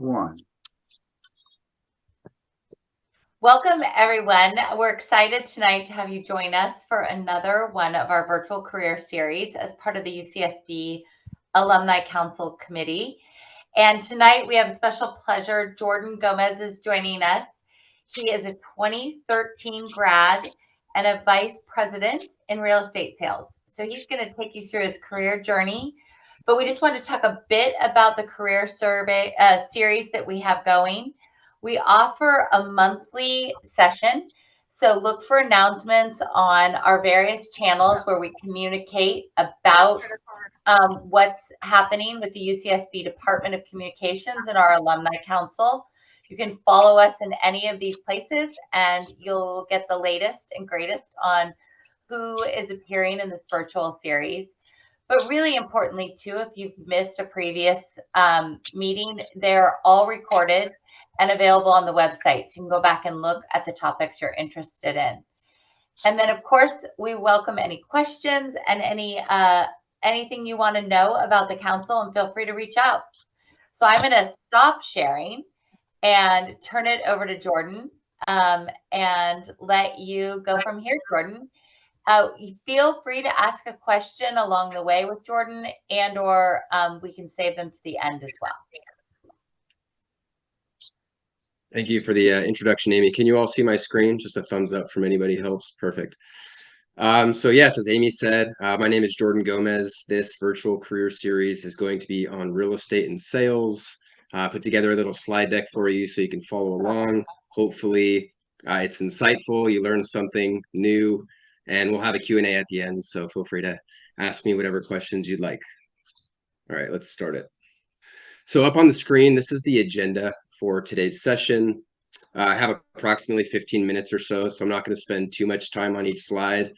One. Welcome, everyone. We're excited tonight to have you join us for another one of our virtual career series as part of the UCSB Alumni Council Committee. And tonight we have a special pleasure. Jordan Gomez is joining us. He is a 2013 grad and a vice president in real estate sales. So he's going to take you through his career journey. But we just want to talk a bit about the career survey series that we have going. We offer a monthly session. So look for announcements on our various channels where we communicate about what's happening with the UCSB Department of Communications and our Alumni Council. You can follow us in any of these places and you'll get the latest and greatest on who is appearing in this virtual series. But really importantly, too, if you've missed a previous meeting, they're all recorded and available on the website. So you can go back and look at the topics you're interested in. And then, of course, we welcome any questions and anything you want to know about the council, and feel free to reach out. So I'm going to stop sharing and turn it over to Jordan and let you go from here, Jordan. Feel free to ask a question along the way with Jordan, and or we can save them to the end as well. Thank you for the introduction, Amy. Can you all see my screen? Just a thumbs up from anybody helps. Perfect. So yes, as Amy said, my name is Jordan Gomez. This virtual career series is going to be on real estate and sales. Put together a little slide deck for you so you can follow along. Hopefully it's insightful, you learn something new, and we'll have a Q&A at the end. So feel free to ask me whatever questions you'd like. All right, let's start it. So up on the screen, this is the agenda for today's session. I have approximately 15 minutes or so I'm not going to spend too much time on each slide.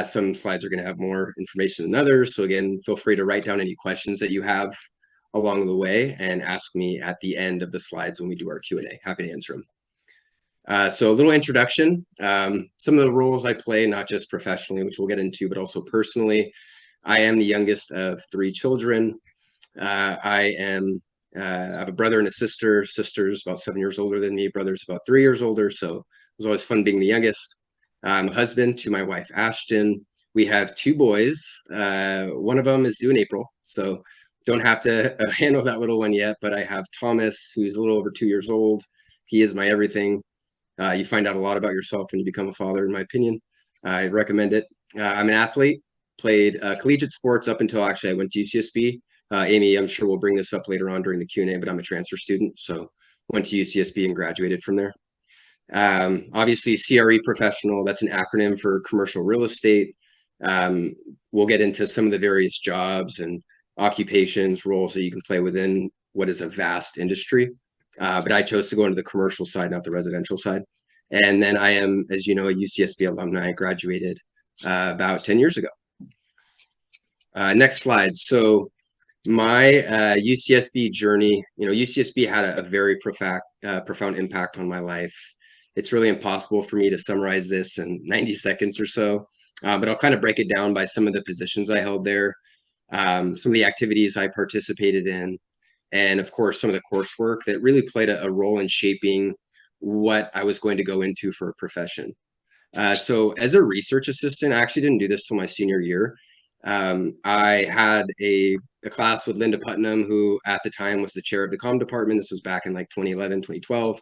Some slides are going to have more information than others. So again, feel free to write down any questions that you have along the way and ask me at the end of the slides when we do our Q&A. Happy to answer them. So a little introduction. Some of the roles I play, not just professionally, which we'll get into, but also personally. I am the youngest of 3 children. I have a brother and a sister. Sister's about 7 years older than me. Brother's about 3 years older. So it was always fun being the youngest. I'm a husband to my wife, Ashton. We have 2 boys. One of them is due in April, so don't have to handle that little one yet. But I have Thomas, who's a little over 2 years old. He is my everything. You find out a lot about yourself when you become a father, in my opinion. I recommend it. I'm an athlete. Played collegiate sports up until actually I went to UCSB. Amy, I'm sure we'll bring this up later on during the Q&A, but I'm a transfer student, so went to UCSB and graduated from there. Obviously, CRE professional, that's an acronym for commercial real estate. We'll get into some of the various jobs and occupations, roles that you can play within what is a vast industry. But I chose to go into the commercial side, not the residential side. And then I am, as you know, a UCSB alumni. I graduated about 10 years ago. Next slide. So my UCSB journey, UCSB had a very profound impact on my life. It's really impossible for me to summarize this in 90 seconds or so, but I'll kind of break it down by some of the positions I held there, some of the activities I participated in, and of course, some of the coursework that really played a role in shaping what I was going to go into for a profession. So as a research assistant, I actually didn't do this till my senior year. I had a class with Linda Putnam, who at the time was the chair of the comm department. This was back in like 2011, 2012.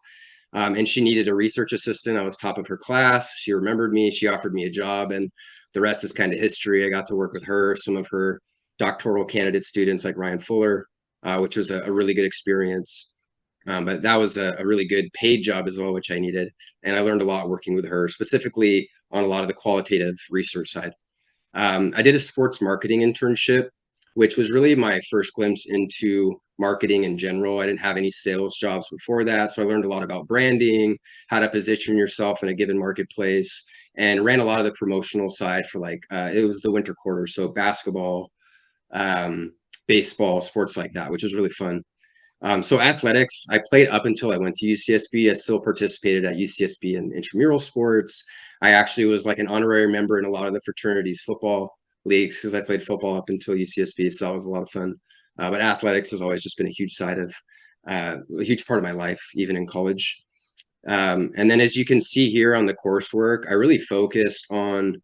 And she needed a research assistant. I was top of her class. She remembered me. She offered me a job, and the rest is kind of history. I got to work with her, some of her doctoral candidate students like Ryan Fuller, which was a really good experience. But that was a really good paid job as well, which I needed. And I learned a lot working with her, specifically on a lot of the qualitative research side. I did a sports marketing internship, which was really my first glimpse into marketing in general. I didn't have any sales jobs before that. So I learned a lot about branding, how to position yourself in a given marketplace, and ran a lot of the promotional side for it was the winter quarter. So basketball, baseball, sports like that, which was really fun. So athletics, I played up until I went to UCSB. I still participated at UCSB in intramural sports. I actually was like an honorary member in a lot of the fraternities football leagues because I played football up until UCSB, so that was a lot of fun. But athletics has always just been a huge side of a huge part of my life, even in college. And then as you can see here on the coursework, I really focused on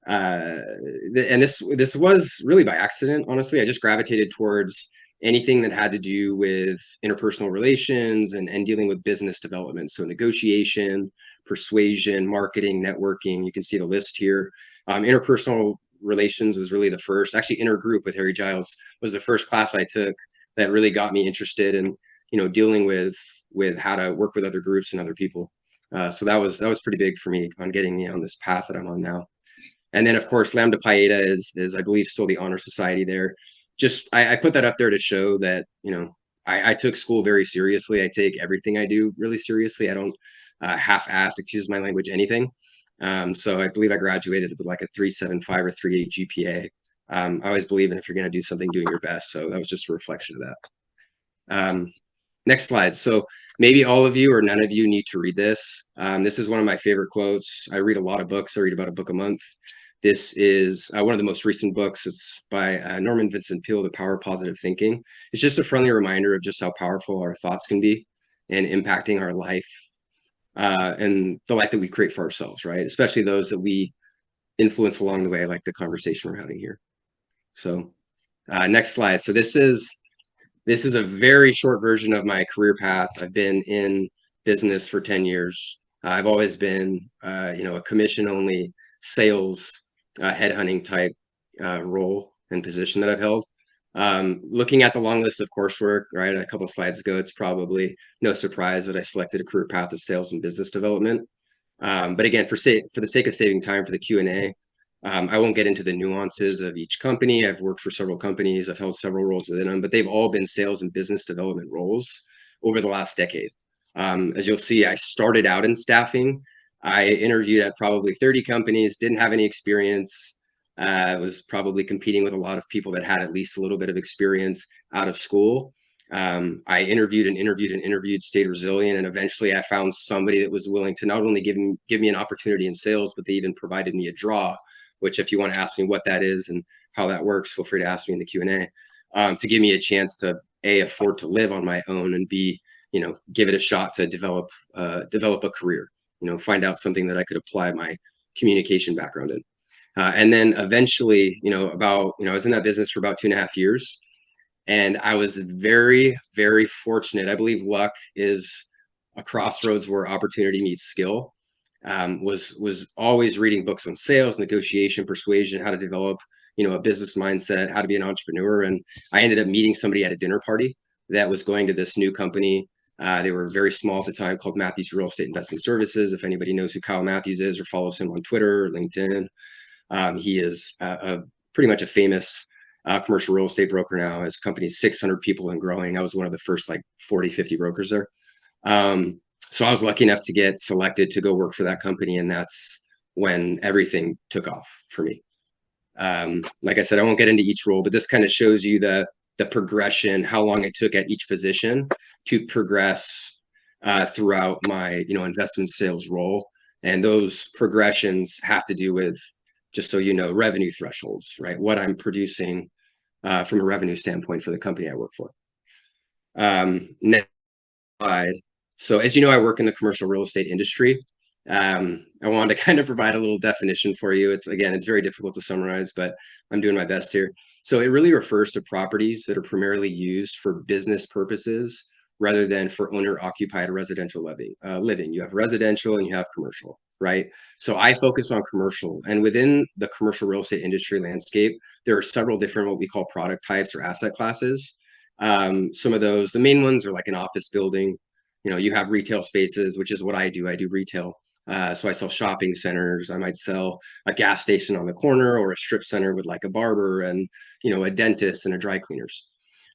and this was really by accident, honestly. I just gravitated towards anything that had to do with interpersonal relations and dealing with business development. So negotiation, persuasion, marketing, networking. You can see the list here. Interpersonal relations was really the first. Actually, intergroup with Harry Giles was the first class I took that really got me interested in, dealing with how to work with other groups and other people. So that was pretty big for me on getting me on this path that I'm on now. And then, of course, Lambda Pi Eta is I believe still the honor society there. Just I put that up there to show that I took school very seriously. I take everything I do really seriously. I don't half-ass, excuse my language, anything. So I believe I graduated with like a 3.75 or 3.8 GPA. I always believe in if you're going to do something, doing your best. So that was just a reflection of that. Next slide. So maybe all of you or none of you need to read this. This is one of my favorite quotes. I read a lot of books. I read about a book a month. This is one of the most recent books. It's by Norman Vincent Peale, The Power of Positive Thinking. It's just a friendly reminder of just how powerful our thoughts can be in impacting our life and the life that we create for ourselves, right? Especially those that we influence along the way, like the conversation we're having here. So next slide. So this is a very short version of my career path. I've been in business for 10 years. I've always been, a commission-only sales headhunting type role and position that I've held. Looking at the long list of coursework, right, a couple of slides ago, it's probably no surprise that I selected a career path of sales and business development. But again, for the sake of saving time for the Q&A, I won't get into the nuances of each company. I've worked for several companies. I've held several roles within them, but they've all been sales and business development roles over the last decade. As you'll see, I started out in staffing. I interviewed at probably 30 companies, didn't have any experience. Was probably competing with a lot of people that had at least a little bit of experience out of school. I interviewed and interviewed and interviewed, stayed resilient, and eventually I found somebody that was willing to not only give me an opportunity in sales, but they even provided me a draw, which if you want to ask me what that is and how that works, feel free to ask me in the Q&A, to give me a chance to A, afford to live on my own, and B, give it a shot to develop a career, find out something that I could apply my communication background in. And then eventually, I was in that business for about 2.5 years. And I was very, very fortunate. I believe luck is a crossroads where opportunity meets skill. Was always reading books on sales, negotiation, persuasion, how to develop, a business mindset, how to be an entrepreneur. And I ended up meeting somebody at a dinner party that was going to this new company. They were very small at the time, called Mathews Real Estate Investment Services. If anybody knows who Kyle Mathews is or follows him on Twitter or LinkedIn, he is pretty much a famous commercial real estate broker now. His company's 600 people and growing. I was one of the first 40, 50 brokers there. So I was lucky enough to get selected to go work for that company. And that's when everything took off for me. Like I said, I won't get into each role, but this kind of shows you the progression, how long it took at each position to progress throughout my, investment sales role. And those progressions have to do with, just so you know, revenue thresholds, right? What I'm producing from a revenue standpoint for the company I work for. Next slide. So as you know, I work in the commercial real estate industry. I wanted to kind of provide a little definition for you. It's very difficult to summarize, but I'm doing my best here. So it really refers to properties that are primarily used for business purposes rather than for owner-occupied residential living. You have residential and you have commercial, right? So I focus on commercial, and within the commercial real estate industry landscape, there are several different what we call product types or asset classes. Some of those, the main ones are like an office building. You have retail spaces, which is what I do. I do retail. So I sell shopping centers. I might sell a gas station on the corner or a strip center with like a barber and, a dentist and a dry cleaners,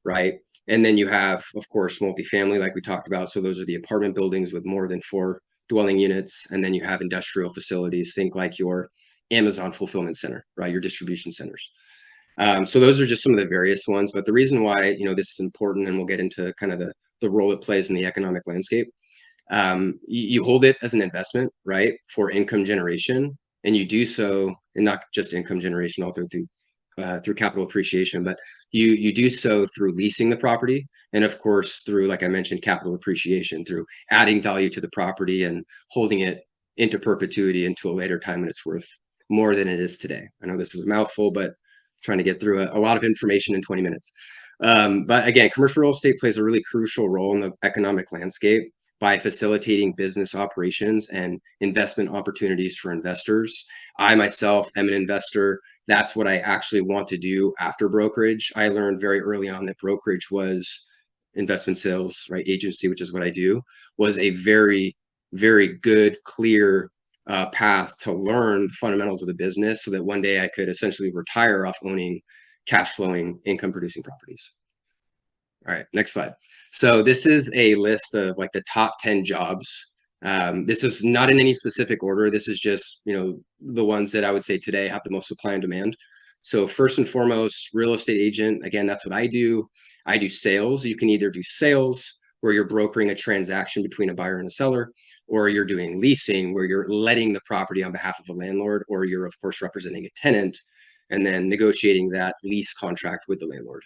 right? And then you have, of course, multifamily, like we talked about. So those are the apartment buildings with more than 4 dwelling units. And then you have industrial facilities, think like your Amazon fulfillment center, right? Your distribution centers. So those are just some of the various ones. But the reason why, this is important, and we'll get into kind of the role it plays in the economic landscape. You hold it as an investment, right, for income generation, and you do so, and not just income generation, also through through capital appreciation, but you do so through leasing the property, and of course through, like I mentioned, capital appreciation through adding value to the property and holding it into perpetuity into a later time when it's worth more than it is today. I know this is a mouthful, but trying to get through a lot of information in 20 minutes. But again, commercial real estate plays a really crucial role in the economic landscape by facilitating business operations and investment opportunities for investors. I myself am an investor. That's what I actually want to do after brokerage. I learned very early on that brokerage was investment sales, right? Agency, which is what I do, was a very, very good, clear path to learn the fundamentals of the business so that one day I could essentially retire off owning cash flowing income producing properties. All right, next slide. So this is a list of like the top 10 jobs. This is not in any specific order. This is just, the ones that I would say today have the most supply and demand. So first and foremost, real estate agent. Again, that's what I do. I do sales. You can either do sales where you're brokering a transaction between a buyer and a seller, or you're doing leasing where you're letting the property on behalf of a landlord, or you're of course representing a tenant and then negotiating that lease contract with the landlord.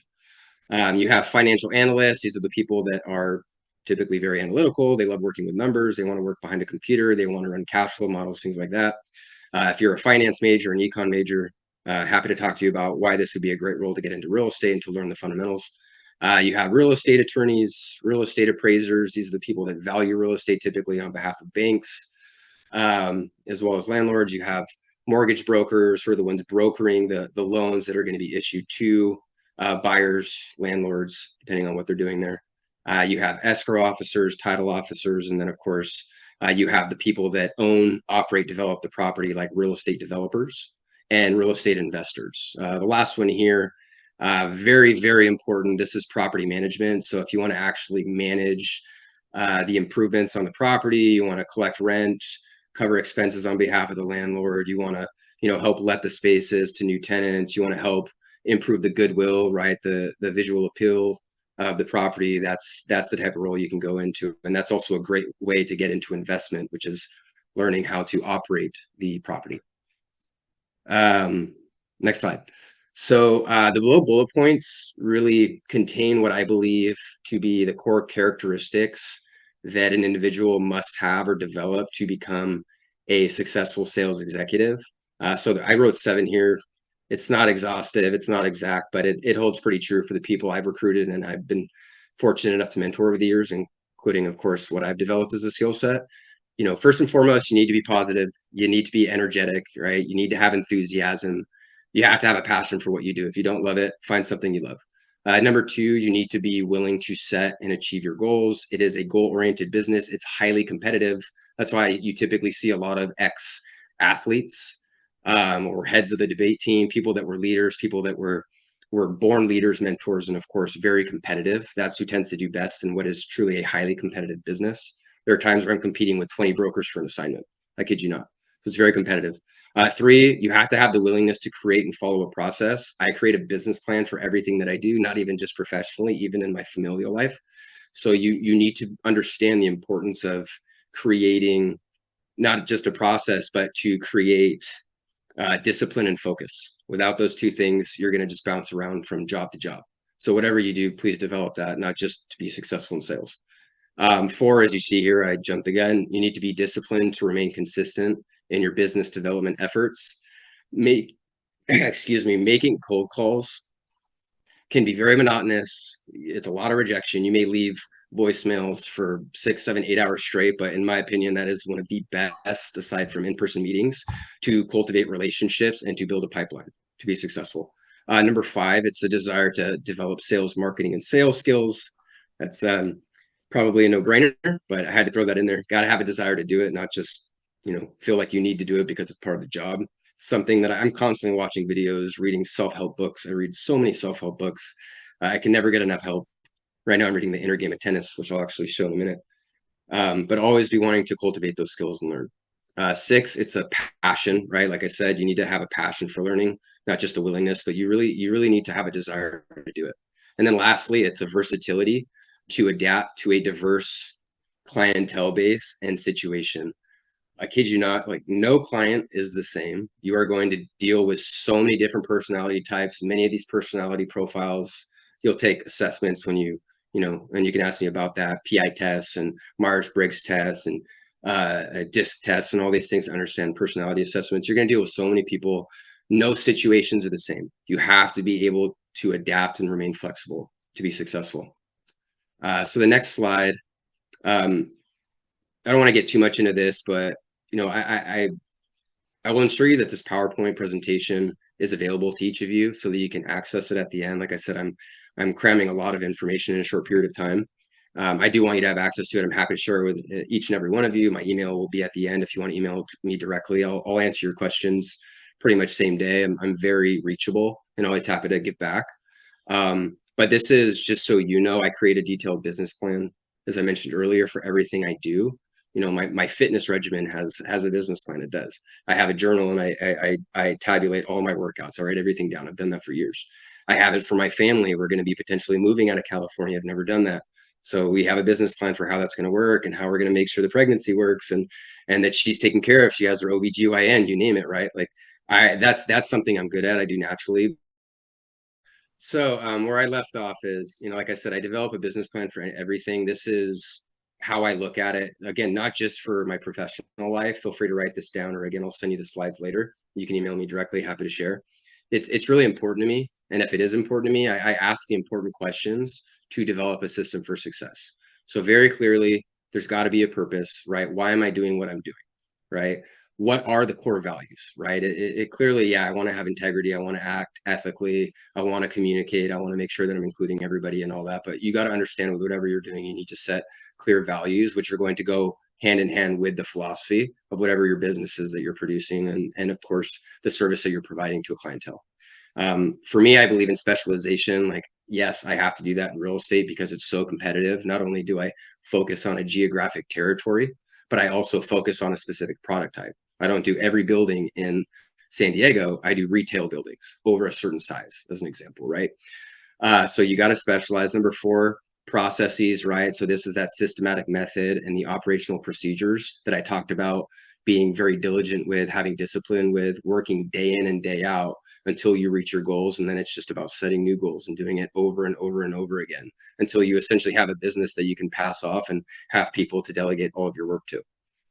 You have financial analysts. These are the people that are typically very analytical. They love working with numbers. They want to work behind a computer. They want to run cash flow models, things like that. If you're a finance major, an econ major, happy to talk to you about why this would be a great role to get into real estate and to learn the fundamentals. You have real estate attorneys, real estate appraisers. These are the people that value real estate typically on behalf of banks, as well as landlords. You have mortgage brokers, who are the ones brokering the loans that are going to be issued to buyers, landlords, depending on what they're doing there. You have escrow officers, title officers, and then of course, you have the people that own, operate, develop the property, like real estate developers and real estate investors. The last one here, very, very important. This is property management. So if you want to actually manage the improvements on the property, you want to collect rent, cover expenses on behalf of the landlord, you want to, help let the spaces to new tenants, you want to help improve the goodwill, right? The visual appeal of the property. That's the type of role you can go into. And that's also a great way to get into investment, which is learning how to operate the property. Next slide. So the below bullet points really contain what I believe to be the core characteristics that an individual must have or develop to become a successful sales executive. So I wrote 7 here. It's not exhaustive, it's not exact, but it holds pretty true for the people I've recruited and I've been fortunate enough to mentor over the years, including, of course, what I've developed as a skill set. First and foremost, you need to be positive. You need to be energetic, right? You need to have enthusiasm. You have to have a passion for what you do. If you don't love it, find something you love. Number 2, you need to be willing to set and achieve your goals. It is a goal-oriented business. It's highly competitive. That's why you typically see a lot of ex-athletes or heads of the debate team, people that were leaders, people that were born leaders, mentors, and of course, very competitive. That's who tends to do best in what is truly a highly competitive business. There are times where I'm competing with 20 brokers for an assignment. I kid you not. So it's very competitive. 3, you have to have the willingness to create and follow a process. I create a business plan for everything that I do, not even just professionally, even in my familial life. So you need to understand the importance of creating not just a process, but to create discipline and focus. Without those 2 things, you're going to just bounce around from job to job. So whatever you do, please develop that, not just to be successful in sales. 4, as you see here, I jumped the gun. You need to be disciplined to remain consistent in your business development efforts. Making cold calls can be very monotonous. It's a lot of rejection. You may leave voicemails for 6, 7, 8 hours straight, but in my opinion, that is one of the best, aside from in-person meetings, to cultivate relationships and to build a pipeline to be successful. Number 5, it's a desire to develop sales, marketing, and sales skills. That's probably a no-brainer, but I had to throw that in there. Got to have a desire to do it, not just, feel like you need to do it because it's part of the job. Something that I'm constantly watching videos, reading self-help books. I read so many self-help books. I can never get enough help. Right now I'm reading The Inner Game of Tennis, which I'll actually show in a minute. But always be wanting to cultivate those skills and learn. 6, it's a passion, right? Like I said, you need to have a passion for learning, not just a willingness, but you really need to have a desire to do it. And then lastly, it's a versatility to adapt to a diverse clientele base and situation. I kid you not, like no client is the same. You are going to deal with so many different personality types. Many of these personality profiles, you'll take assessments when and you can ask me about that, PI tests and Myers-Briggs tests and DISC tests and all these things to understand personality assessments. You're going to deal with so many people. No situations are the same. You have to be able to adapt and remain flexible to be successful. So the next slide, I don't want to get too much into this, but I will ensure you that this PowerPoint presentation is available to each of you so that you can access it at the end. Like I said, I'm cramming a lot of information in a short period of time. I do want you to have access to it. I'm happy to share it with each and every one of you. My email will be at the end if you want to email me directly. I'll answer your questions pretty much same day. I'm very reachable and always happy to get back. But this is just so you know, I create a detailed business plan, as I mentioned earlier, for everything I do. My fitness regimen has a business plan. It does. I have a journal and I tabulate all my workouts. I write everything down. I've done that for years. I have it for my family. We're going to be potentially moving out of California. I've never done that. So we have a business plan for how that's going to work and how we're going to make sure the pregnancy works and that she's taken care of. She has her OBGYN, you name it, right? Like that's something I'm good at. I do naturally. So where I left off is, like I said, I develop a business plan for everything. This is how I look at it. Again, not just for my professional life. Feel free to write this down, or again, I'll send you the slides later. You can email me directly. Happy to share. It's really important to me, and if it is important to me, I ask the important questions to develop a system for success. So very clearly, there's got to be a purpose, right? Why am I doing what I'm doing, right? What are the core values, right? It clearly, yeah, I want to have integrity. I want to act ethically. I want to communicate. I want to make sure that I'm including everybody and all that. But you got to understand with whatever you're doing, you need to set clear values, which are going to go hand in hand with the philosophy of whatever your business is that you're producing. And of course, the service that you're providing to a clientele. For me, I believe in specialization. Like, yes, I have to do that in real estate because it's so competitive. Not only do I focus on a geographic territory, but I also focus on a specific product type. I don't do every building in San Diego. I do retail buildings over a certain size, as an example, right? So you got to specialize. Number 4, processes, right? So this is that systematic method and the operational procedures that I talked about, being very diligent with, having discipline with, working day in and day out until you reach your goals. And then it's just about setting new goals and doing it over and over and over again until you essentially have a business that you can pass off and have people to delegate all of your work to,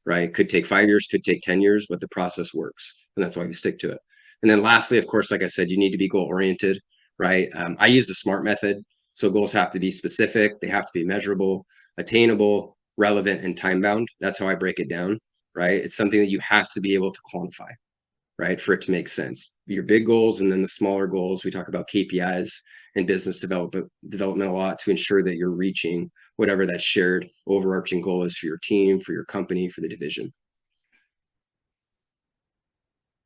right? Could take 5 years, could take 10 years, but the process works. And that's why you stick to it. And then lastly, of course, like I said, you need to be goal oriented, right? I use the SMART method. So goals have to be specific, they have to be measurable, attainable, relevant, and time bound. That's how I break it down, right? It's something that you have to be able to quantify, right, for it to make sense. Your big goals and then the smaller goals. We talk about KPIs and business development a lot to ensure that you're reaching whatever that shared overarching goal is for your team, for your company, for the division.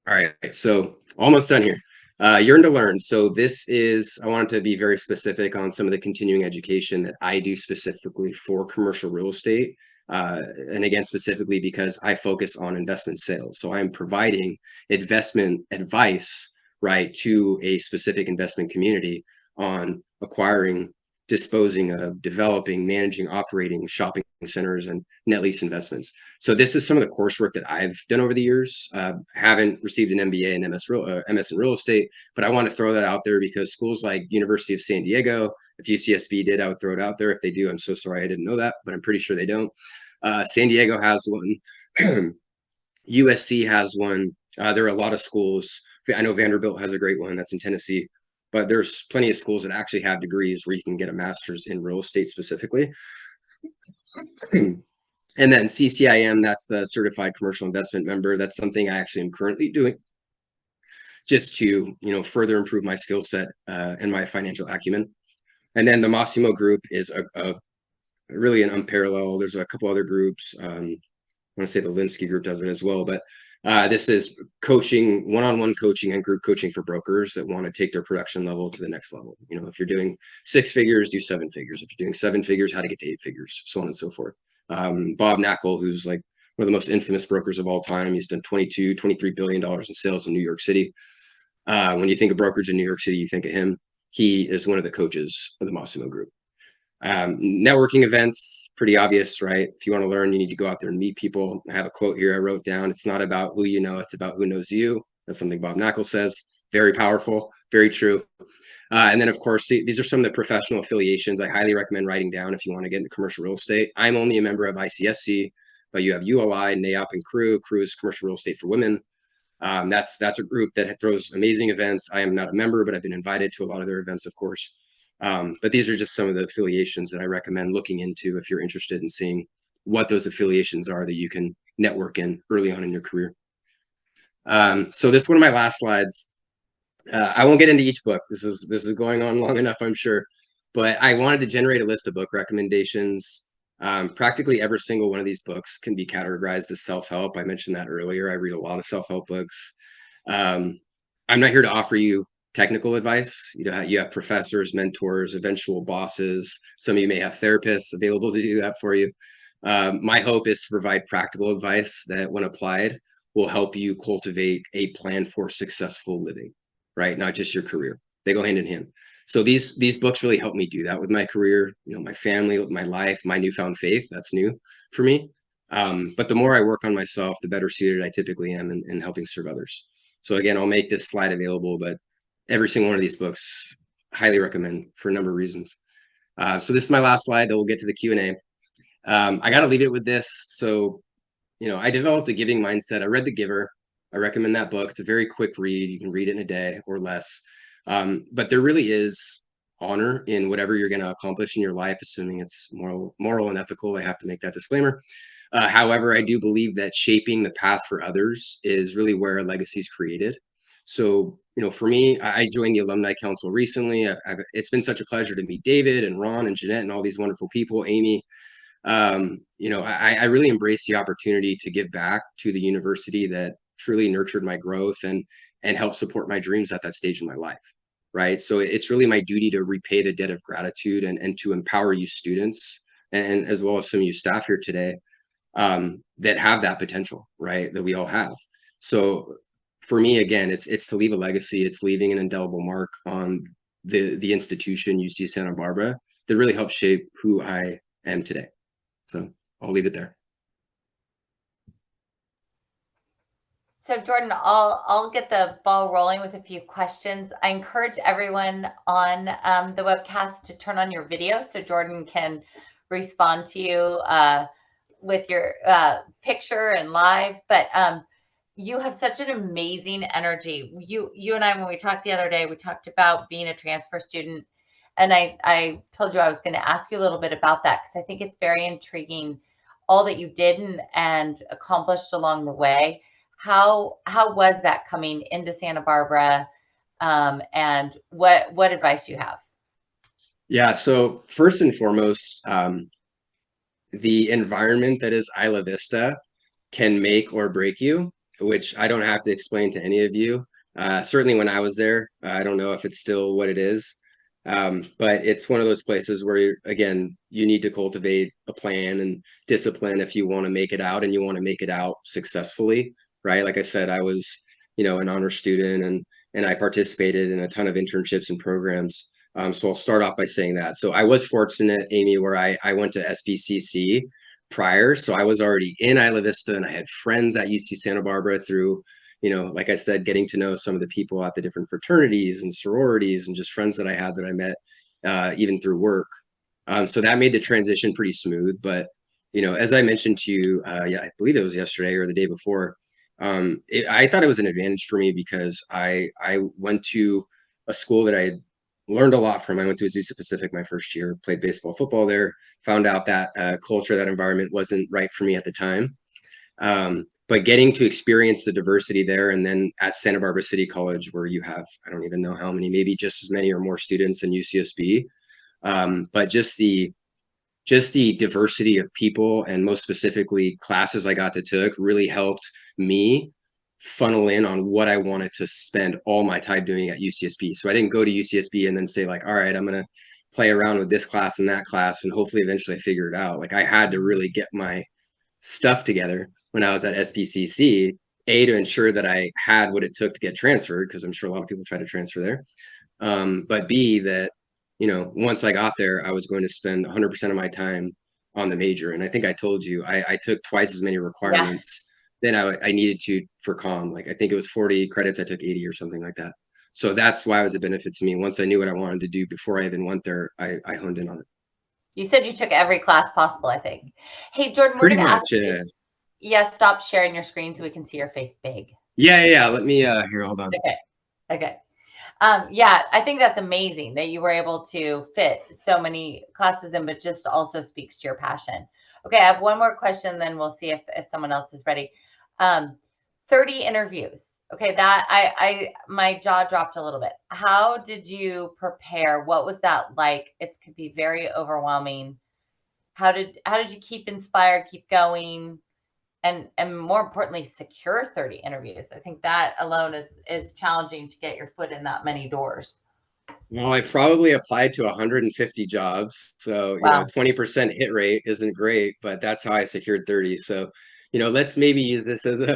All right, so almost done here. Yearn to learn. So this is, I wanted to be very specific on some of the continuing education that I do specifically for commercial real estate. And again, specifically because I focus on investment sales. So I'm providing investment advice, right, to a specific investment community on acquiring, disposing of, developing, managing, operating shopping centers and net lease investments. So this is some of the coursework that I've done over the years. Haven't received an MBA and MS in real estate, but I want to throw that out there because schools like University of San Diego, if UCSB did, I would throw it out there. If they do, I'm so sorry I didn't know that, but I'm pretty sure they don't. San Diego has one. USC has one. There are a lot of schools. I know Vanderbilt has a great one that's in Tennessee, but there's plenty of schools that actually have degrees where you can get a master's in real estate specifically. And then CCIM, that's the Certified Commercial Investment Member. That's something I actually am currently doing just to, further improve my skill set and my financial acumen. And then the Massimo group is a really an unparalleled. There's a couple other groups. I want to say the Linsky group does it as well, but this is coaching, one-on-one coaching and group coaching for brokers that want to take their production level to the next level. If you're doing 6 figures, do 7 figures. If you're doing 7 figures, how to get to 8 figures, so on and so forth. Bob Knackel, who's like one of the most infamous brokers of all time. He's done $23 billion in sales in New York City. When you think of brokerage in New York City, you think of him. He is one of the coaches of the Massimo group. Networking events, pretty obvious, right? If you want to learn, you need to go out there and meet people. I have a quote here I wrote down. It's not about who you know, it's about who knows you. That's something Bob Knuckles says. Very powerful, very true. And then, of course, these are some of the professional affiliations I highly recommend writing down if you want to get into commercial real estate. I'm only a member of ICSC, but you have ULI, NAIOP, and CREW. CREW is Commercial Real Estate for Women. That's a group that throws amazing events. I am not a member, but I've been invited to a lot of their events, of course. But these are just some of the affiliations that I recommend looking into if you're interested in seeing what those affiliations are that you can network in early on in your career. So this is one of my last slides. I won't get into each book. This is going on long enough, I'm sure. But I wanted to generate a list of book recommendations. Practically every single one of these books can be categorized as self-help. I mentioned that earlier. I read a lot of self-help books. I'm not here to offer you technical advice. You have professors, mentors, eventual bosses. Some of you may have therapists available to do that for you. My hope is to provide practical advice that, when applied, will help you cultivate a plan for successful living, right? Not just your career. They go hand in hand. So these books really helped me do that with my career, my family, my life, my newfound faith. That's new for me. But the more I work on myself, the better suited I typically am in helping serve others. So again, I'll make this slide available, but every single one of these books, highly recommend for a number of reasons. So this is my last slide, then we'll get to the Q&A. I got to leave it with this. So, I developed a giving mindset. I read The Giver. I recommend that book. It's a very quick read. You can read it in a day or less. But there really is honor in whatever you're going to accomplish in your life, assuming it's moral and ethical. I have to make that disclaimer. However, I do believe that shaping the path for others is really where a legacy is created. So, for me, I joined the Alumni Council recently. It's been such a pleasure to meet David and Ron and Jeanette and all these wonderful people, Amy. I really embrace the opportunity to give back to the university that truly nurtured my growth and helped support my dreams at that stage in my life. Right. So it's really my duty to repay the debt of gratitude and to empower you students and as well as some of you staff here today that have that potential, right, that we all have. So for me, again, it's to leave a legacy. It's leaving an indelible mark on the institution, UC Santa Barbara, that really helped shape who I am today. So I'll leave it there. So Jordan, I'll get the ball rolling with a few questions. I encourage everyone on the webcast to turn on your video so Jordan can respond to you with your picture and live. But you have such an amazing energy. You and I, when we talked the other day, we talked about being a transfer student. And I told you I was going to ask you a little bit about that because I think it's very intriguing, all that you did and accomplished along the way. How was that coming into Santa Barbara, and what advice do you have? Yeah, so first and foremost, the environment that is Isla Vista can make or break you, which I don't have to explain to any of you. Certainly when I was there, I don't know if it's still what it is, but it's one of those places where, again, you need to cultivate a plan and discipline if you want to make it out and you want to make it out successfully, right? Like I said, I was, an honor student and I participated in a ton of internships and programs. So I'll start off by saying that. So I was fortunate, Amy, where I went to SBCC prior. So I was already in Isla Vista and I had friends at UC Santa Barbara through, like I said, getting to know some of the people at the different fraternities and sororities and just friends that I had that I met even through work. So that made the transition pretty smooth. But, as I mentioned to you, I believe it was yesterday or the day before, I thought it was an advantage for me because I went to a school that I had learned a lot from. I went to Azusa Pacific my first year, played baseball, football there, found out that culture, that environment wasn't right for me at the time. But getting to experience the diversity there, and then at Santa Barbara City College, where you have, I don't even know how many, maybe just as many or more students than UCSB, but just the diversity of people and most specifically classes I got to take really helped me funnel in on what I wanted to spend all my time doing at UCSB. So I didn't go to UCSB and then say like, all right, I'm going to play around with this class and that class and hopefully eventually I figure it out. Like I had to really get my stuff together when I was at SBCC, A, to ensure that I had what it took to get transferred, because I'm sure a lot of people try to transfer there. But B, that once I got there, I was going to spend 100% of my time on the major. And I think I told you, I took twice as many Yeah. requirements than I needed to for comm. Like I think it was 40 credits, I took 80 or something like that. So that's why it was a benefit to me. Once I knew what I wanted to do before I even went there, I honed in on it. You said you took every class possible, I think. Hey, Jordan, we're Pretty going to ask much, you. yeah. Yeah, stop sharing your screen so we can see your face big. Yeah. Let me here, hold on. Okay. Yeah, I think that's amazing that you were able to fit so many classes in, but just also speaks to your passion. Okay, I have one more question, then we'll see if someone else is ready. 30 interviews. Okay, that I my jaw dropped a little bit. How did you prepare? What was that like? It could be very overwhelming. How did you keep inspired, keep going, and more importantly, secure 30 interviews? I think that alone is challenging to get your foot in that many doors. Well, I probably applied to 150 jobs. So, Wow. 20% hit rate isn't great, but that's how I secured 30. So, let's maybe use this as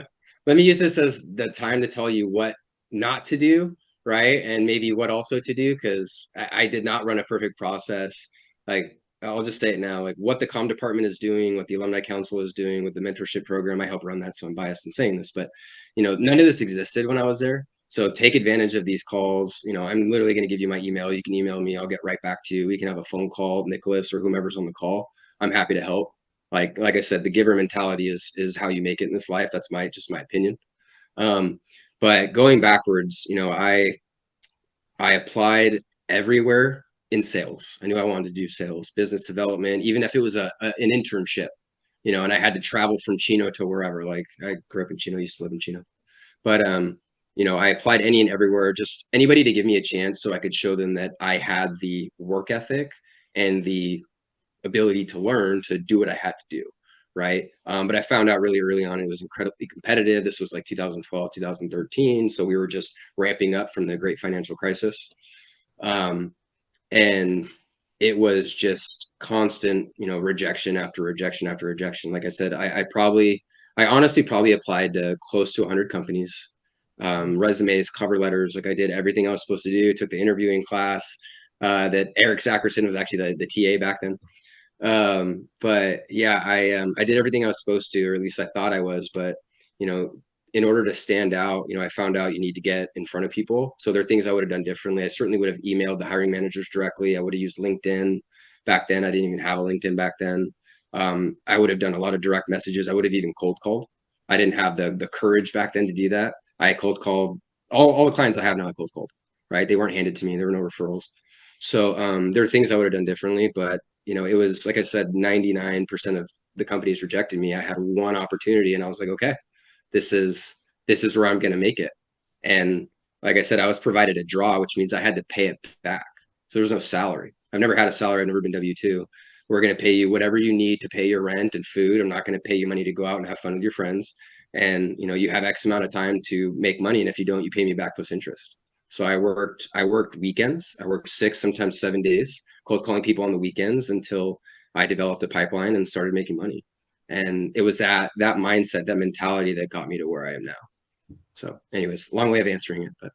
let me use this as the time to tell you what not to do, right? And maybe what also to do, because I did not run a perfect process. Like, I'll just say it now, like what the comm department is doing, what the alumni council is doing with the mentorship program. I help run that, so I'm biased in saying this, but, none of this existed when I was there. So take advantage of these calls. I'm literally going to give you my email. You can email me. I'll get right back to you. We can have a phone call, Nicholas or whomever's on the call. I'm happy to help. Like I said, the giver mentality is how you make it in this life. That's just my opinion. But going backwards, I applied everywhere in sales. I knew I wanted to do sales, business development, even if it was an internship, and I had to travel from Chino to wherever. Like I grew up in Chino, used to live in Chino. But I applied any and everywhere, just anybody to give me a chance so I could show them that I had the work ethic and the ability to learn to do what I had to do. Right. But I found out really early on it was incredibly competitive. This was like 2012, 2013. So we were just ramping up from the great financial crisis. And it was just constant, rejection after rejection after rejection. Like I said, I honestly probably applied to close to 100 companies, resumes, cover letters. Like I did everything I was supposed to do. Took the interviewing class that Eric Zackerson was actually the TA back then. But yeah, I did everything I was supposed to, or at least I thought I was. But you know, in order to stand out, I found out you need to get in front of people. So there are things I would have done differently. I certainly would have emailed the hiring managers directly. I would have used LinkedIn back then. I didn't even have a LinkedIn back then. I would have done a lot of direct messages. I would have even cold called. I didn't have the courage back then to do that. I cold called all the clients I have now. I cold called, right? They weren't handed to me. There were no referrals. So there are things I would have done differently, but it was like I said, 99% of the companies rejected me. I had one opportunity, and I was like, okay, this is where I'm going to make it. And like I said, I was provided a draw, which means I had to pay it back. So there was no salary. I've never had a salary. I've never been W-2. We're going to pay you whatever you need to pay your rent and food. I'm not going to pay you money to go out and have fun with your friends. And you have X amount of time to make money, and if you don't, you pay me back plus interest. So I worked weekends. I worked 6, sometimes 7 days, cold calling people on the weekends until I developed a pipeline and started making money. And it was that mindset, that mentality that got me to where I am now. So anyways, long way of answering it, but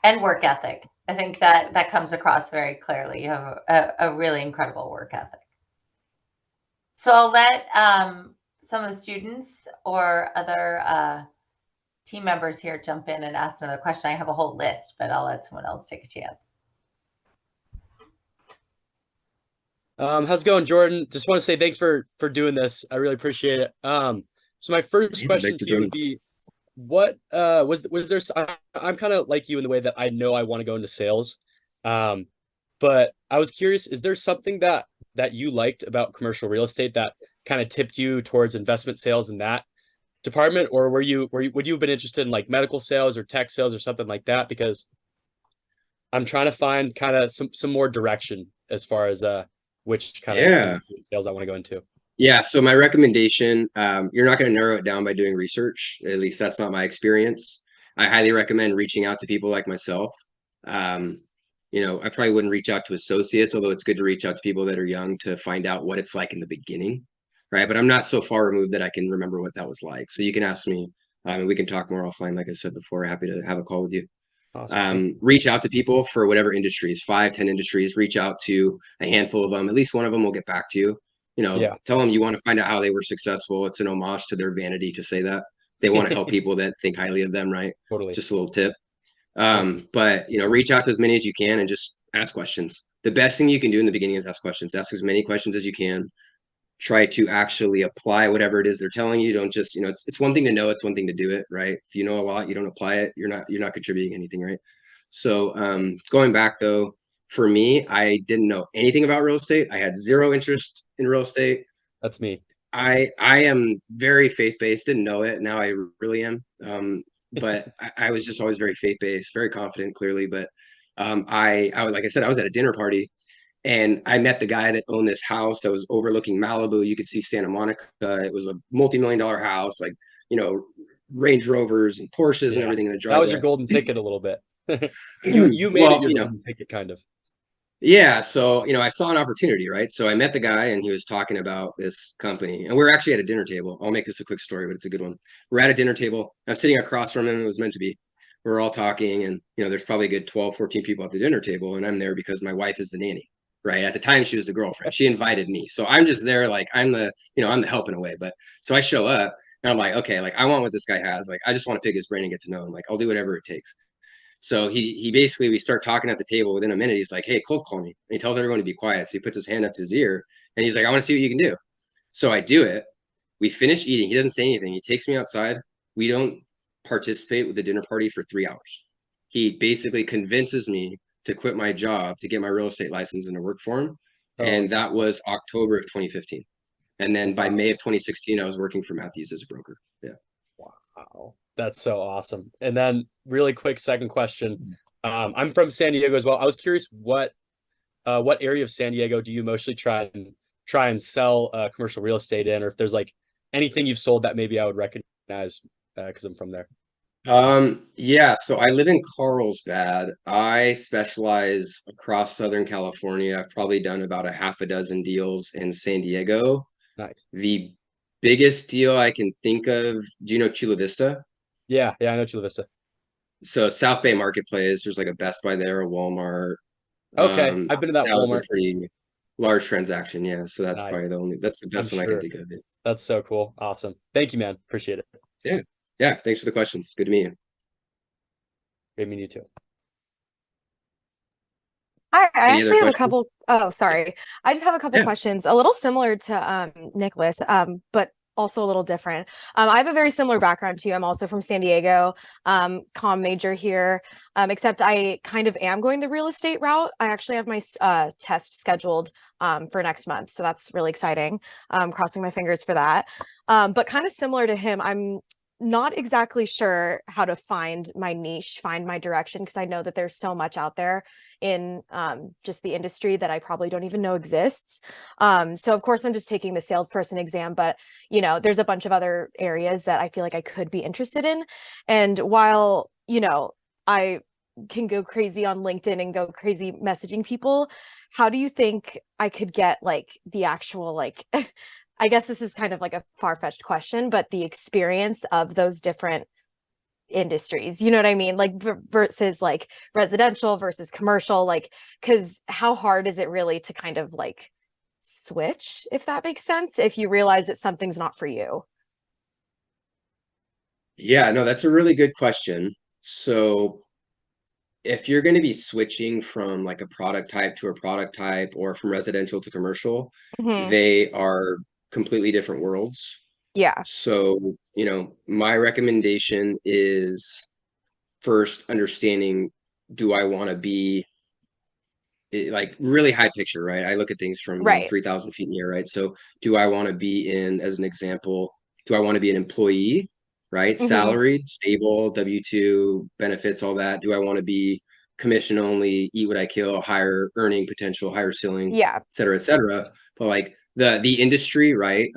And work ethic. I think that comes across very clearly. You have a really incredible work ethic. So I'll let some of the students or other team members here jump in and ask another question. I have a whole list, but I'll let someone else take a chance. How's it going, Jordan? Just want to say thanks for doing this. I really appreciate it. So my first yeah, question thanks for to you joining. would be, what was there? I'm kind of like you in the way that I know I want to go into sales, but I was curious, is there something that you liked about commercial real estate that kind of tipped you towards investment sales in that department, or would you have been interested in like medical sales or tech sales or something like that? Because I'm trying to find kind of some more direction as far as which kind of Yeah. sales I want to go into. Yeah. So my recommendation, you're not going to narrow it down by doing research. At least that's not my experience. I highly recommend reaching out to people like myself. Um, I probably wouldn't reach out to associates, although it's good to reach out to people that are young to find out what it's like in the beginning. Right. But I'm not so far removed that I can remember what that was like. So you can ask me, and we can talk more offline. Like I said before, happy to have a call with you. Awesome. Thank you. Reach out to people for whatever industries, 5, 10 industries, reach out to a handful of them. At least one of them will get back to you. Yeah, Tell them you want to find out how they were successful. It's an homage to their vanity to say that. They want to help people that think highly of them, right? totally. Just a little tip. Thank But reach out to as many as you can and just ask questions. The best thing you can do in the beginning is ask questions. Ask as many questions as you can. Try to actually apply whatever it is they're telling you. Don't just, it's one thing to know, it's one thing to do it, right? If you know a lot, you don't apply it, you're not contributing anything, right? So going back though, for me, I didn't know anything about real estate. I had zero interest in real estate. That's me. I am very faith-based, didn't know it. Now I really am. But I was just always very faith-based, very confident, clearly. But like I said, I was at a dinner party and I met the guy that owned this house that was overlooking Malibu. You could see Santa Monica. It was a multi-million-dollar house, like, Range Rovers and Porsches and Yeah, everything in the that was your driveway. golden ticket a little bit. You made it Well, your golden ticket, kind of. yeah. So, I saw an opportunity, right? So I met the guy and he was talking about this company and we are actually at a dinner table. I'll make this a quick story, but it's a good one. We're at a dinner table. I'm sitting across from him. It was meant to be. We're all talking and, there's probably a good 12, 14 people at the dinner table. And I'm there because my wife is the nanny, right? At the time she was the girlfriend. She invited me. So I'm just there. Like I'm the help in a way. But so I show up and I'm like, okay, like I want what this guy has. Like, I just want to pick his brain and get to know him. Like, I'll do whatever it takes. So he basically, we start talking at the table. Within a minute, he's like, hey, cold call me. And he tells everyone to be quiet. So he puts his hand up to his ear and he's like, I want to see what you can do. So I do it. We finish eating. He doesn't say anything. He takes me outside. We don't participate with the dinner party for 3 hours. He basically convinces me to quit my job to get my real estate license and to work for him. Oh, And that was October of 2015. And then by wow. May of 2016, I was working for Mathews as a broker. Yeah. Wow. That's so awesome. And then really quick second question. I'm from San Diego as well. I was curious what area of San Diego do you mostly try and sell commercial real estate in, or if there's like anything you've sold that maybe I would recognize because I'm from there. Yeah, so I live in Carlsbad. I specialize across Southern California. I've probably done about a half a dozen deals in San Diego. Nice. The biggest deal I can think of, do you know Chula Vista? Yeah, yeah, I know Chula Vista. So South Bay Marketplace, there's like a Best Buy there, a Walmart. Okay, I've been to that That was a Walmart. pretty large transaction, yeah. So that's probably Nice. that's the I'm best one I can sure. think of. That's so cool. Awesome. Thank you, man. Appreciate it. Yeah. Yeah. Thanks for the questions. Good to meet you. Great meeting you too. I Any other actually have a questions? couple. Oh, sorry. I just have a couple Yeah. questions, a little similar to Nicholas, but also a little different. I have a very similar background to you. I'm also from San Diego, comm major here, except I kind of am going the real estate route. I actually have my test scheduled for next month, so that's really exciting. Crossing my fingers for that. But kind of similar to him, I'm not exactly sure how to find my niche, find my direction, because I know that there's so much out there in just the industry that I probably don't even know exists. So of course I'm just taking the salesperson exam, but there's a bunch of other areas that I feel like I could be interested in. And while, I can go crazy on LinkedIn and go crazy messaging people, how do you think I could get like the actual like I guess this is kind of like a far-fetched question, but the experience of those different industries, you know what I mean? Like versus like residential versus commercial, like, because how hard is it really to kind of like switch, if that makes sense, if you realize that something's not for you? Yeah, no, that's a really good question. So if you're going to be switching from like a product type to a product type or from residential to commercial, Hmm. they are completely different worlds. Yeah. So, my recommendation is first understanding, do I want to be like really high picture, right? I look at things from, Right. 3,000 feet in the air, right? So do I want to be in, as an example, do I want to be an employee, right? Hmm. Salaried, stable, W-2, benefits, all that. Do I want to be commission only, eat what I kill, higher earning potential, higher ceiling, Yeah. et cetera, et cetera. But like the industry, right?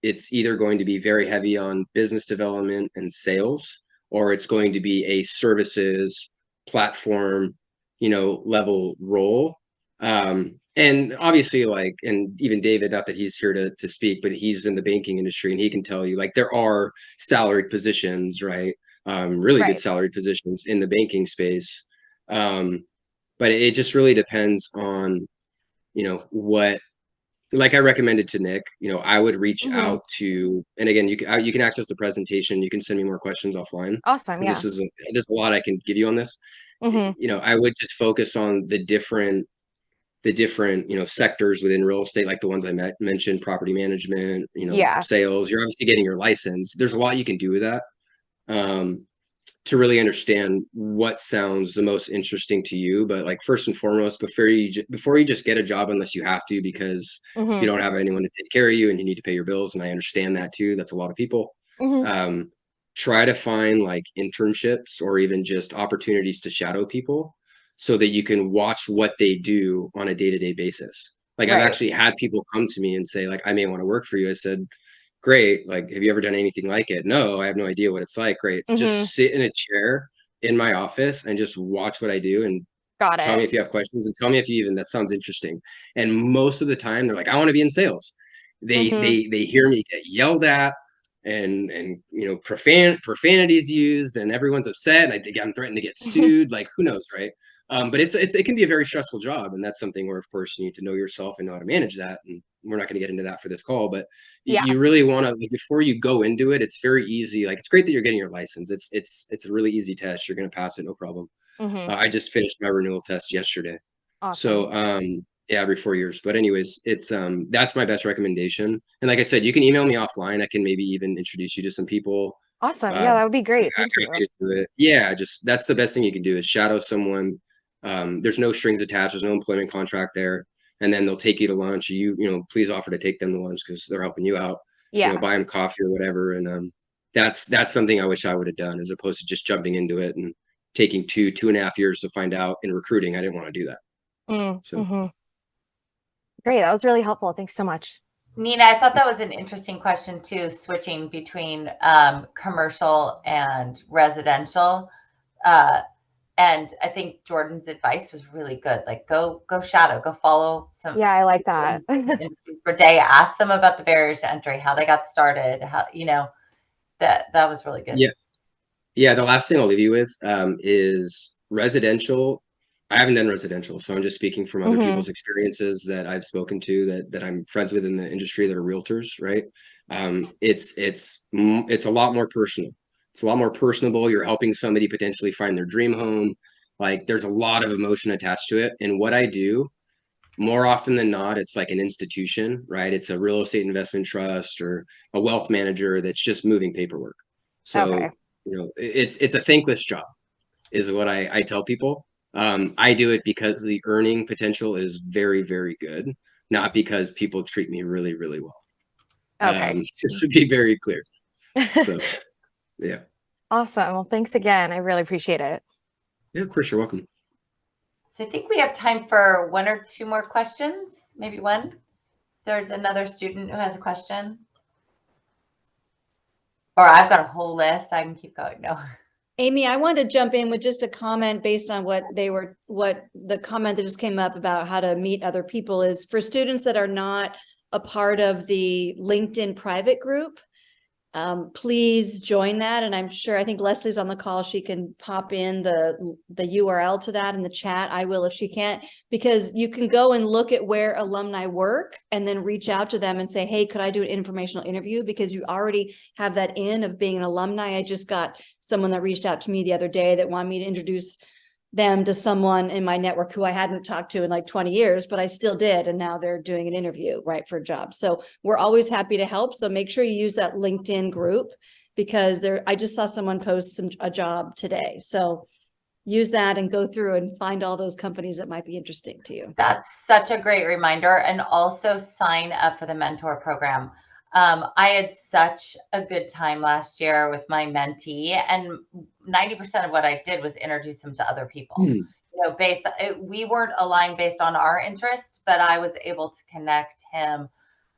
It's either going to be very heavy on business development and sales, or it's going to be a services platform, level role. And obviously, like, and even David, not that he's here to speak, but he's in the banking industry and he can tell you, like, there are salaried positions, right? really good Right. salary positions in the banking space. But it just really depends on, what, like I recommended to Nick, I would reach Hmm. out to, and again, you can access the presentation. You can send me more questions offline Awesome. because Yeah. there's a lot I can give you on this. Hmm. I would just focus on the different sectors within real estate, like the ones I mentioned: property management, Yeah. sales. You're obviously getting your license. There's a lot you can do with that, to really understand what sounds the most interesting to you. But like, first and foremost, before you just get a job, unless you have to because Hmm. you don't have anyone to take care of you and you need to pay your bills, and I understand that too. That's a lot of people. Hmm. um, Try to find like internships or even just opportunities to shadow people so that you can watch what they do on a day-to-day basis. Like, I've Right. actually had people come to me and say, like, I may want to work for you. I said, great. Like, have you ever done anything like it? No, I have no idea what it's like. Great. Hmm. Just sit in a chair in my office and just watch what I do, and Got tell me it. if you have questions, and tell me if you even, that sounds interesting. And most of the time they're like, I want to be in sales. they Hmm. they they hear me get yelled at, and profanities used, and everyone's upset, and I think I'm threatened to get sued. Like, who knows, right? But it can be a very stressful job, and that's something where, of course, you need to know yourself and know how to manage that. And we're not going to get into that for this call, but Yeah. you really want to, like, before you go into it, it's very easy. Like, it's great that you're getting your license. It's a really easy test. You're going to pass it, no problem. Hmm. I just finished my renewal test yesterday. Awesome. So, yeah, every 4 years. But anyways, it's that's my best recommendation. And like I said, you can email me offline. I can maybe even introduce you to some people. Awesome. Uh, Yeah, that would be I'm great. Thank you. happy to do it. Yeah, just that's the best thing you can do is shadow someone. There's no strings attached. There's no employment contract there. And then they'll take you to lunch. Please offer to take them to lunch because they're helping you out. Yeah. Buy them coffee or whatever. And that's something I wish I would have done, as opposed to just jumping into it and taking 2.5 years to find out in recruiting. I didn't want to do that. So. Mm-hmm. Great. That was really helpful. Thanks so much. Nina, I thought that was an interesting question too, switching between commercial and residential. Uh, and I think Jordan's advice was really good. Like, go shadow, go follow some Yeah, I like people that. for a day, ask them about the barriers to entry, how they got started, how, that was really good. Yeah. Yeah, the last thing I'll leave you with is residential. I haven't done residential, so I'm just speaking from other Hmm. people's experiences that I've spoken to, that I'm friends with in the industry, that are realtors, right? It's a lot more personal. It's a lot more personable. You're helping somebody potentially find their dream home. Like, there's a lot of emotion attached to it. And what I do, more often than not, it's like an institution, right? It's a real estate investment trust or a wealth manager that's just moving paperwork. Okay. So, it's a thankless job, is what I tell people. I do it because the earning potential is very, very good, not because people treat me really, really well. Okay. Just to be very clear. So, yeah. Awesome. Well, thanks again. I really appreciate it. Yeah, of course, you're welcome. So I think we have time for one or two more questions, maybe one. There's another student who has a question. Or I've got a whole list. I can keep going. No. Amy, I wanted to jump in with just a comment based on what the comment that just came up about how to meet other people is for students that are not a part of the LinkedIn private group. Please join that. And I think Leslie's on the call. She can pop in the URL to that in the chat. I will if she can't, because you can go and look at where alumni work and then reach out to them and say, hey, could I do an informational interview? Because you already have that in of being an alumni. I just got someone that reached out to me the other day that wanted me to introduce them to someone in my network who I hadn't talked to in like 20 years, but I still did. And now they're doing an interview, right, for a job. So we're always happy to help. So make sure you use that LinkedIn group, because I just saw someone post a job today. So use that and go through and find all those companies that might be interesting to you. That's such a great reminder. And also sign up for the mentor program. I had such a good time last year with my mentee, and 90% of what I did was introduce him to other people. We weren't aligned based on our interests, but I was able to connect him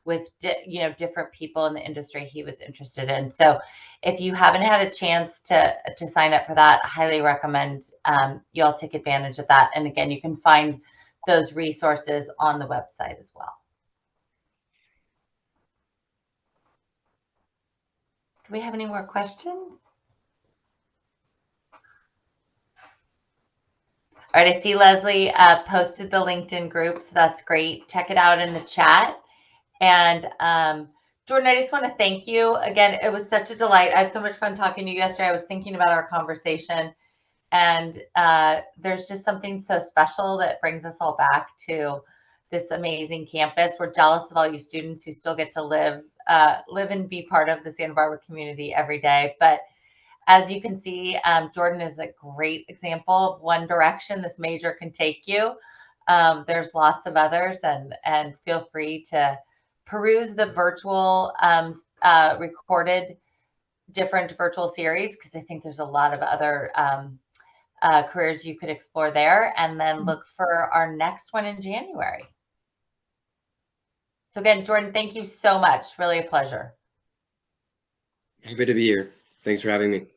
with different people in the industry he was interested in. So if you haven't had a chance to sign up for that, I highly recommend you all take advantage of that. And again, you can find those resources on the website as well. Do we have any more questions? All right, I see Leslie posted the LinkedIn group, so that's great. Check it out in the chat. And Jordan, I just want to thank you again. It was such a delight. I had so much fun talking to you yesterday. I was thinking about our conversation, and there's just something so special that brings us all back to this amazing campus. We're jealous of all you students who still get to live and be part of the Santa Barbara community every day. But as you can see, Jordan is a great example of one direction this major can take you. There's lots of others, and feel free to peruse the virtual recorded different virtual series, because I think there's a lot of other careers you could explore there, and then look for our next one in January. So again, Jordan, thank you so much. Really a pleasure. Happy to be here. Thanks for having me.